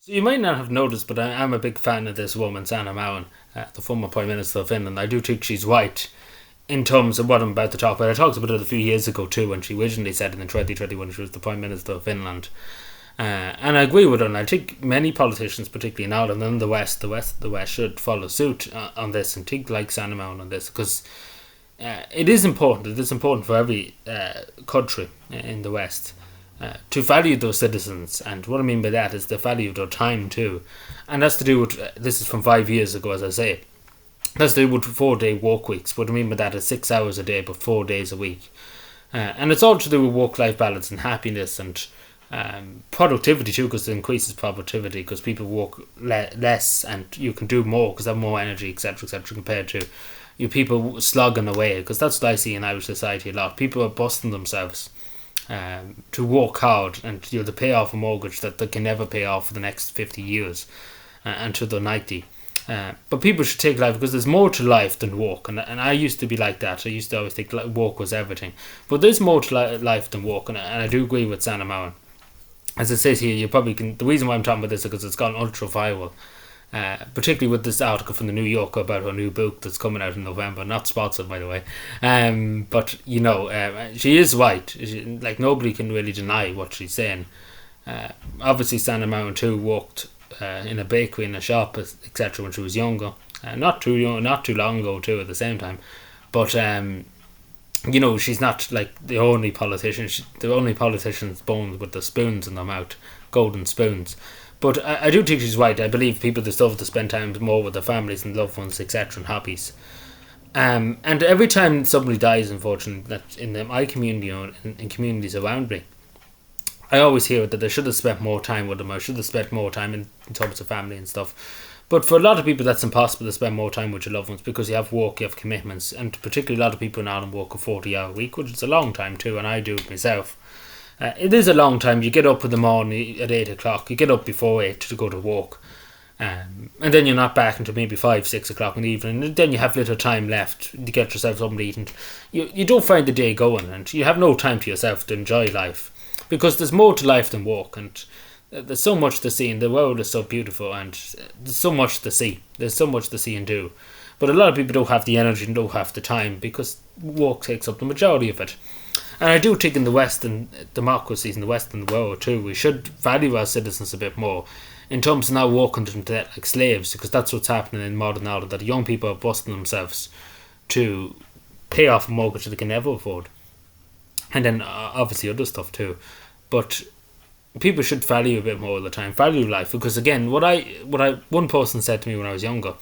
So you might not have noticed, but I'm a big fan of this woman, Sanna Marin, the former Prime Minister of Finland. I do think she's right in terms of what I'm about to talk about. I talked about it a few years ago too, when she originally said it in 2021 she was the Prime Minister of Finland. And I agree with her, and I think many politicians, particularly in Ireland and the West should follow suit on this and think like Sanna Marin on this, because it is important. It is important for every country in the West to value those citizens, and what I mean by that is the value of their time too, and that's to do with this is from 5 years ago, as I say. That's to do with 4 day work weeks. What I mean by that is 6 hours a day, but 4 days a week, and it's all to do with work-life balance and happiness and productivity too, because it increases productivity because people work less and you can do more because they have more energy, etc., etc., compared to you people slogging away. Because that's what I see in Irish society a lot. People are busting themselves to work hard and to pay off a mortgage that they can never pay off for the next 50 years until they're 90. But people should take life because there's more to life than work, and I used to be like that. I used to always think work was everything, but there's more to life than work, and I do agree with Sanna Marin. As it says here, you probably can. The reason why I'm talking about this is because it's gone ultra viral, particularly with this article from the New Yorker about her new book that's coming out in November. Not sponsored, by the way. But she is right. Like, nobody can really deny what she's saying. Obviously, Sanna Marin too worked in a bakery, in a shop, etc. when she was younger. Not too young, not too long ago too. At the same time, but she's not like the only politician. The only politicians born with the spoons in their mouth, golden spoons. But I do think she's right. I believe people deserve to spend time more with their families and loved ones, etc., and hobbies. And every time somebody dies, unfortunately, that in my community or in communities around me, I always hear that I should have spent more time with them. I should have spent more time in terms of family and stuff. But for a lot of people, that's impossible to spend more time with your loved ones because you have work, you have commitments, and particularly a lot of people in Ireland work a 40-hour week, which is a long time too, and I do it myself. It is a long time. You get up in the morning at 8 o'clock, you get up before 8 to go to work, and then you're not back until maybe 5, 6 o'clock in the evening, and then you have little time left to get yourself something to eat, and you don't find the day going, and you have no time to yourself to enjoy life, because there's more to life than work, and there's so much to see, and the world is so beautiful, and there's so much to see. There's so much to see and do. But a lot of people don't have the energy and don't have the time because work takes up the majority of it. And I do think in the Western democracies, in the Western world too, we should value our citizens a bit more in terms of not working them to death like slaves, because that's what's happening in modern Ireland, that young people are busting themselves to pay off a mortgage that they can never afford. And then obviously other stuff too. But people should value a bit more of the time, value life, because again, one person said to me when I was younger,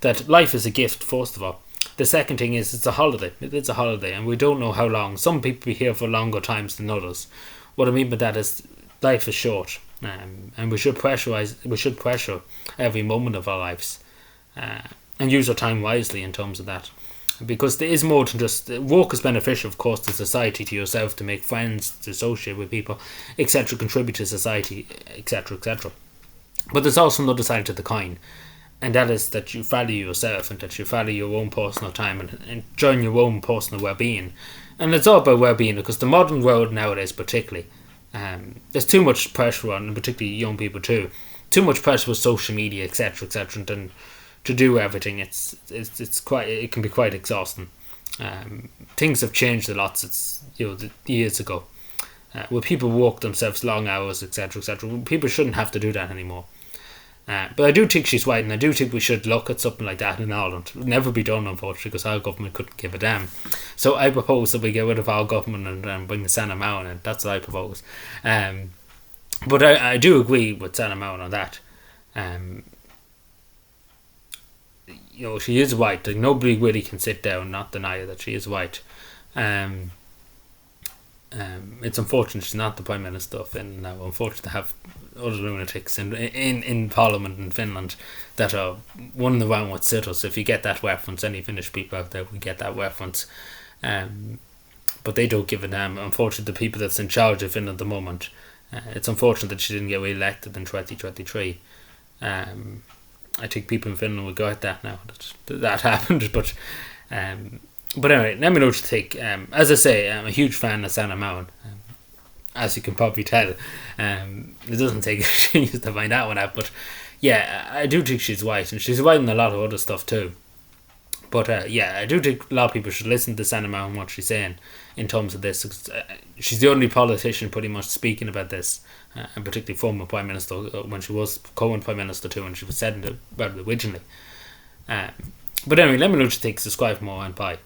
that life is a gift, first of all. The second thing is it's a holiday. It's a holiday, and we don't know how long. Some people be here for longer times than others. What I mean by that is life is short, and we should pressure every moment of our lives, and use our time wisely in terms of that. Because there is more than just work is beneficial, of course, to society, to yourself, to make friends, to associate with people, etc., contribute to society, etc., etc. But there's also another side to the coin, and that is that you value yourself and that you value your own personal time and enjoying your own personal well-being. And it's all about well-being, because the modern world nowadays, particularly, there's too much pressure on, and particularly young people too, too much pressure with social media, etc., etc., and then to do everything, it can be quite exhausting. Things have changed a lot since years ago, where people work themselves long hours, etc., etc. People shouldn't have to do that anymore. But I do think she's right, and I do think we should look at something like that in Ireland. It would never be done, unfortunately, because our government couldn't give a damn. So I propose that we get rid of our government and bring the Sanna Marin in. That's what I propose. But I do agree with Sanna Marin on that. She is white. Like, nobody really can sit down and not deny that she is white. It's unfortunate she's not the Prime Minister of Finland now. Unfortunate to have other lunatics in Parliament in Finland that are running around with sitters. If you get that reference, any Finnish people out there, we get that reference. But they don't give a damn. Unfortunately, the people that's in charge of Finland at the moment, it's unfortunate that she didn't get re-elected in 2023. I think people in Finland will regret that now that happened. But anyway, let me know what you think. As I say, I'm a huge fan of Sanna Marin. as you can probably tell. It doesn't take genius to find that one out, but yeah, I do think she's white, and she's white in a lot of other stuff too. But yeah, I do think a lot of people should listen to Sanna Marin and what she's saying in terms of this. She's the only politician pretty much speaking about this, and particularly former Prime Minister, when she was current Prime Minister too, and she was said about it originally. But anyway, let me know what you think. Subscribe for more and bye.